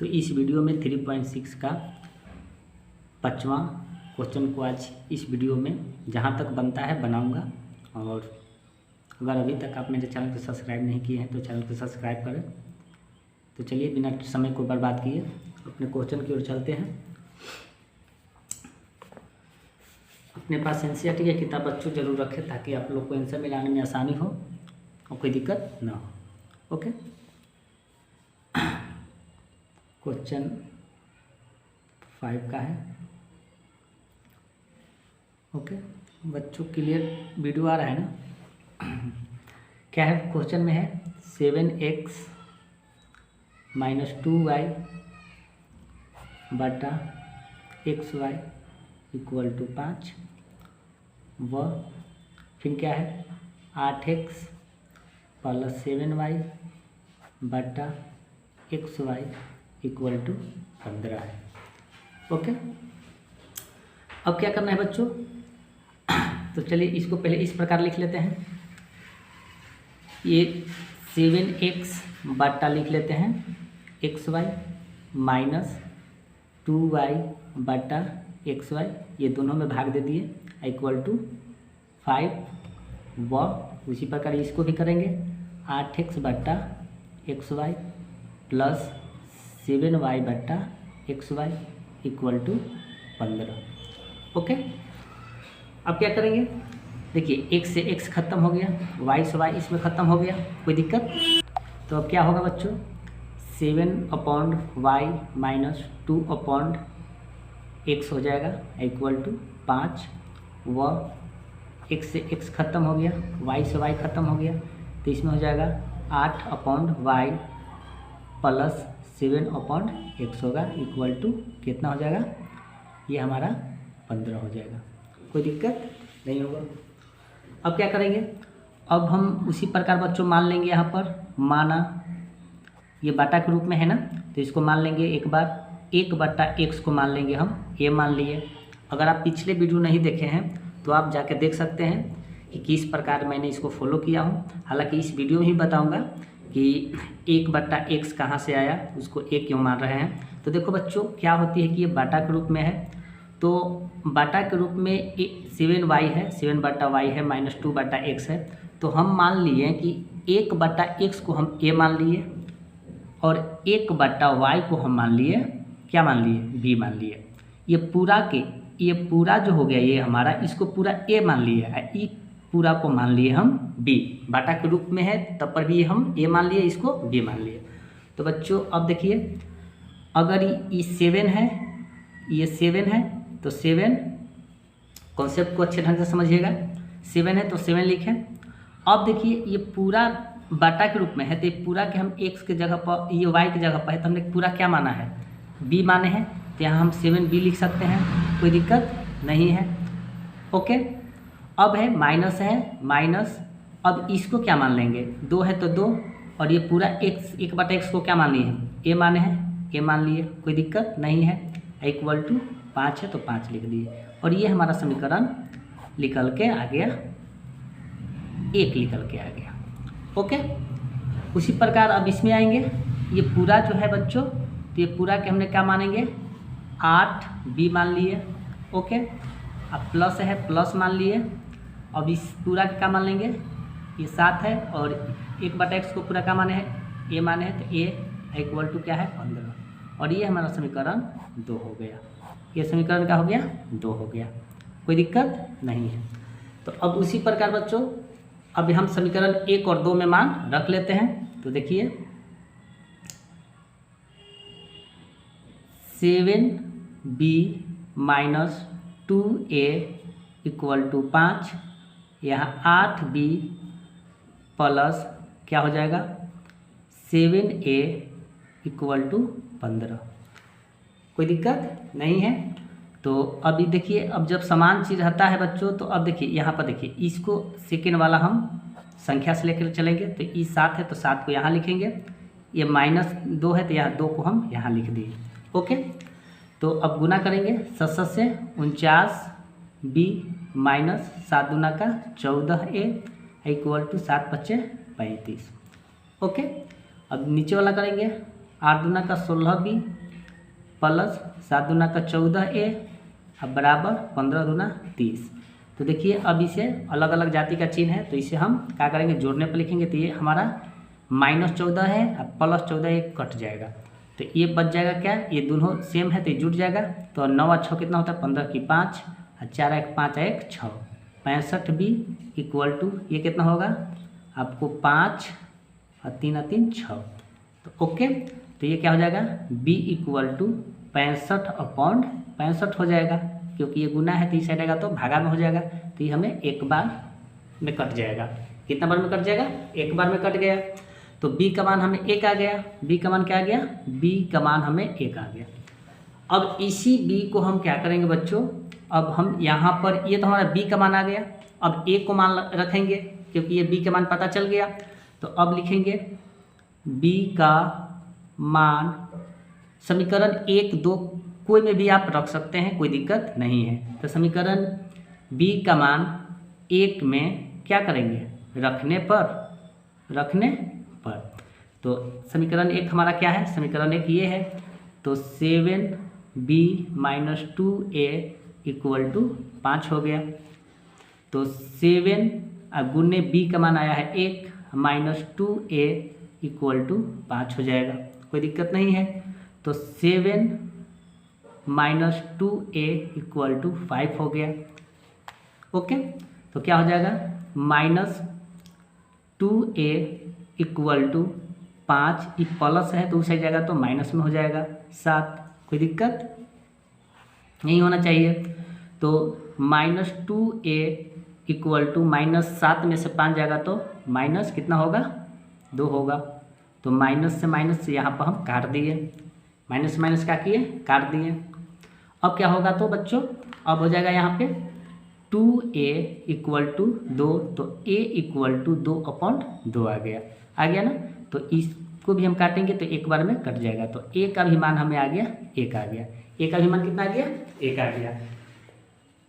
तो इस वीडियो में 3.6 का 5वां क्वेश्चन को आज इस वीडियो में जहाँ तक बनता है बनाऊंगा। और अगर अभी तक आप मेरे चैनल को सब्सक्राइब नहीं किए हैं तो चैनल को सब्सक्राइब करें। तो चलिए बिना समय को बर्बाद किए अपने क्वेश्चन की ओर चलते हैं। अपने पास एनसीईआरटी की किताब बच्चों जरूर रखें ताकि आप लोग को आंसर मिलाने में आसानी हो और कोई दिक्कत ना हो। ओके, क्वेश्चन 5 का है। ओके बच्चों, क्लियर वीडियो आ रहा है ना? क्या है क्वेश्चन में है 7x - 2y बटा xy = 5 व फिर क्या है 8x + 7y बटा xy = 15 है। ओके, अब क्या करना है बच्चों? तो चलिए इसको पहले इस प्रकार लिख लेते हैं। ये 7x बटा लिख लेते हैं xy - 2y बटा xy, ये दोनों में भाग दे दिए = 5 व उसी प्रकार इसको भी करेंगे 8x बटा xy + 7y बटा xy = 15। ओके, अब क्या करेंगे? देखिए x से x खत्म हो गया, y से y इसमें ख़त्म हो गया, कोई दिक्कत? तो अब क्या होगा बच्चों 7/y - 2/x हो जाएगा = 5 व x से x खत्म हो गया, y से y खत्म हो गया, तो इसमें हो जाएगा 8/y + 7/x होगा = कितना हो जाएगा? ये हमारा 15 हो जाएगा, कोई दिक्कत नहीं होगा। अब क्या करेंगे? अब हम उसी प्रकार बच्चों मान लेंगे, यहाँ पर माना ये बाटा के रूप में है ना, तो इसको मान लेंगे एक बार 1/x को मान लेंगे हम, ये मान लिए। अगर आप पिछले वीडियो नहीं देखे हैं तो आप जाके देख सकते हैं कि किस प्रकार मैंने इसको फॉलो किया हूँ। हालांकि इस वीडियो में ही बताऊँगा कि 1/x कहाँ से आया, उसको एक क्यों मान रहे हैं। तो देखो बच्चों क्या होती है कि ये बाटा के रूप में है, तो बाटा के रूप में 7y है, 7/y है - 2/x है, तो हम मान लिए कि 1/x को हम a मान लिए और 1/y को हम मान लिए क्या मान लिए? b मान लिए। ये पूरा जो हो गया ये हमारा, इसको पूरा a मान लिए, ये पूरा को मान लिए हम b। बाटा के रूप में है तब पर भी हम a मान लिए, इसको b मान लिए। तो बच्चों अब देखिए, अगर ये 7 है, ये 7 है, तो 7 कॉन्सेप्ट को अच्छे ढंग से समझिएगा। 7 है तो 7 लिखें। अब देखिए ये पूरा बाटा के रूप में है, तो ये पूरा के हम x के जगह पर, ये y की जगह पर है, तो हमने पूरा क्या माना है? b माने हैं, तो यहाँ हम 7b लिख सकते हैं, कोई दिक्कत नहीं है। ओके, अब है माइनस है, माइनस, अब इसको क्या मान लेंगे? 2 है तो 2, और ये पूरा x 1/x को क्या मान लिए हैं? a माने हैं, a मान लिए, कोई दिक्कत नहीं है। = 5 है तो 5 लिख दिए, और ये हमारा समीकरण निकल के आ गया, 1 निकल के आ गया। ओके, उसी प्रकार अब इसमें आएंगे, ये पूरा जो है बच्चों, तो ये पूरा के हमने क्या मानेंगे? 8b मान लिए। ओके, अब प्लस है, प्लस मान लिए। अब इस पूरा का क्या मान लेंगे? ये 7 है, और 1/x को पूरा क्या माने हैं? a माने हैं, तो a = क्या है? 15, और ये हमारा समीकरण 2 हो गया। ये समीकरण क्या हो गया? 2 हो गया, कोई दिक्कत नहीं है। तो अब उसी प्रकार बच्चों अब हम समीकरण 1 और 2 में मान रख लेते हैं। तो देखिए 7b - 2a = 5, यहाँ 8b प्लस क्या हो जाएगा? 7a = 15, कोई दिक्कत नहीं है। तो अभी देखिए, अब जब समान चीज़ रहता है बच्चों, तो अब देखिए यहाँ पर देखिए, इसको सेकेंड वाला हम संख्या से लेकर चलेंगे, तो ये 7 है तो 7 को यहाँ लिखेंगे, ये -2 है तो यहाँ 2 को हम यहाँ लिख दिए। ओके, तो अब गुना करेंगे 7 से 49b - 7 दूना का 14a = 7 × 5 = 35। ओके, अब नीचे वाला करेंगे 8 दूना का 16b प्लस 7 दूना का 14a अब बराबर 15 दूना 30। तो देखिए अब इसे अलग अलग जाति का चिन्ह है, तो इसे हम क्या करेंगे, जोड़ने पर लिखेंगे। तो ये हमारा -14 है और +14 एक कट जाएगा, तो ये बच जाएगा क्या, ये दोनों सेम है तो ये जुट जाएगा। तो 9 और 6 कितना होता है, 15 की 5 और 4 एक 5 एक 6, 65b इक्वल टू ये कितना होगा आपको 5 और 3 और 3 6। तो ओके, तो ये क्या हो जाएगा b इक्वल टू 65/65 हो जाएगा, क्योंकि ये गुना है तो इस साइड आएगा तो भागा में हो जाएगा। तो ये हमें एक बार में कट जाएगा। कितना बार में कट जाएगा, एक बार में कट गया। तो b का मान हमें 1 आ गया। b का मान क्या आ गया, b का मान हमें 1 आ गया। अब इसी b को हम क्या करेंगे बच्चों, अब हम यहाँ पर ये तो हमारा b का मान आ गया, अब a को मान रखेंगे क्योंकि ये b का मान पता चल गया। तो अब लिखेंगे b का मान, समीकरण 1 2 कोई में भी आप रख सकते हैं, कोई दिक्कत नहीं है। तो समीकरण b का मान 1 में क्या करेंगे, रखने पर। तो समीकरण 1 हमारा क्या है, समीकरण 1 ये है। तो 7b - 2a इक्वल टू 5 हो गया। तो 7 गुने b का मान आया है 1 - 2a इक्वल टू 5 हो जाएगा, कोई दिक्कत नहीं है। तो 7 - 2a इक्वल टू 5 हो गया। ओके, तो क्या हो जाएगा -2a इक्वल टू 5, ये प्लस है तो उस साइड जाएगा तो माइनस में हो जाएगा 7, कोई दिक्कत नहीं होना चाहिए। तो -2a इक्वल टू -7 में से 5 जाएगा तो माइनस कितना होगा, 2 होगा। तो माइनस से यहाँ पर हम काट दिए, माइनस से माइनस क्या किए, काट दिए। अब क्या होगा तो बच्चों, अब हो जाएगा यहाँ पे 2a इक्वल टू 2, तो a इक्वल टू 2/2 आ गया ना। तो इसको भी हम काटेंगे तो एक बार में कट जाएगा। तो a का भी मान हमें आ गया, 1 आ गया। a का भी मान कितना आ गया, 1 आ गया।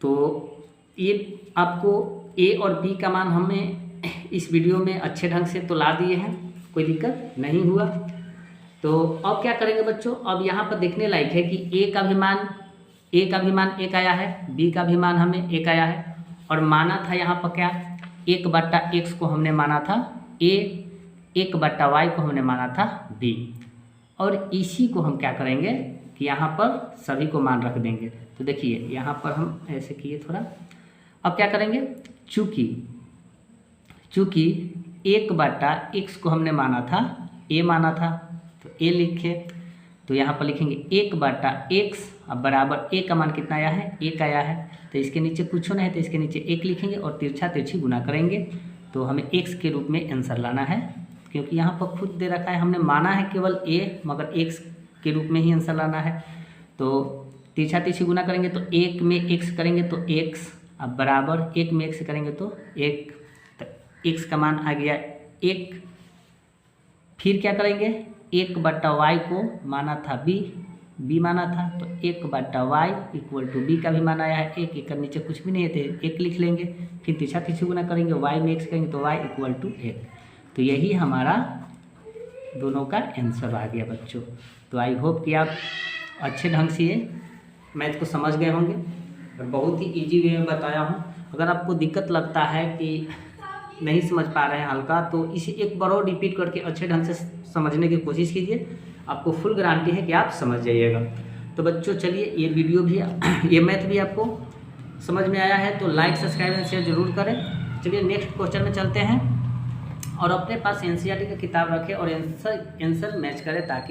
तो ये आपको a और b का मान हमें इस वीडियो में अच्छे ढंग से तो ला दिए हैं, कोई दिक्कत नहीं हुआ। तो अब क्या करेंगे बच्चों, अब यहाँ पर देखने लायक है कि a का भी मान 1 आया है, b का भी मान हमें 1 आया है, और माना था यहाँ पर क्या, 1/x को हमने माना था a, 1/y को हमने माना था b। और इसी को हम क्या करेंगे कि यहाँ पर सभी को मान रख देंगे। तो देखिए यहाँ पर हम ऐसे किए थोड़ा। अब क्या करेंगे, चूँकि 1/x को हमने माना था, a माना था, तो a लिखे। तो यहाँ पर लिखेंगे 1/x अब बराबर a का मान कितना आया है, 1 आया है। तो इसके नीचे कुछ नहीं है तो इसके नीचे 1 लिखेंगे और तिरछी गुना करेंगे। तो हमें x के रूप में आंसर लाना है, क्योंकि यहाँ पर खुद दे रखा है, हमने माना है केवल a, मगर x के रूप में ही आंसर लाना है। तो तिरछी गुना करेंगे तो 1 में x करेंगे तो x अब बराबर 1 में x करेंगे तो 1, तो x का मान आ गया 1। फिर क्या करेंगे, 1/y को माना था b माना था, तो 1/y इक्वल टू b का भी मान आया है 1, एक नीचे कुछ भी नहीं है तो 1 लिख लेंगे। फिर तिरछी गुना करेंगे, y में x करेंगे तो y इक्वल टू 1। तो यही हमारा दोनों का आंसर आ गया बच्चों। तो आई होप कि आप अच्छे ढंग से ये मैथ को समझ गए होंगे और बहुत ही इजी वे में बताया हूँ। अगर आपको दिक्कत लगता है कि नहीं समझ पा रहे हैं हल्का, तो इसे एक बार और रिपीट करके अच्छे ढंग से समझने की कोशिश कीजिए, आपको फुल गारंटी है कि आप समझ जाइएगा। तो बच्चों चलिए, ये वीडियो भी ये मैथ भी आपको समझ में आया है तो लाइक सब्सक्राइब एंड शेयर जरूर करें। चलिए नेक्स्ट क्वेश्चन में चलते हैं, और अपने पास एनसीईआरटी की किताब रखें और आंसर मैच करें ताकि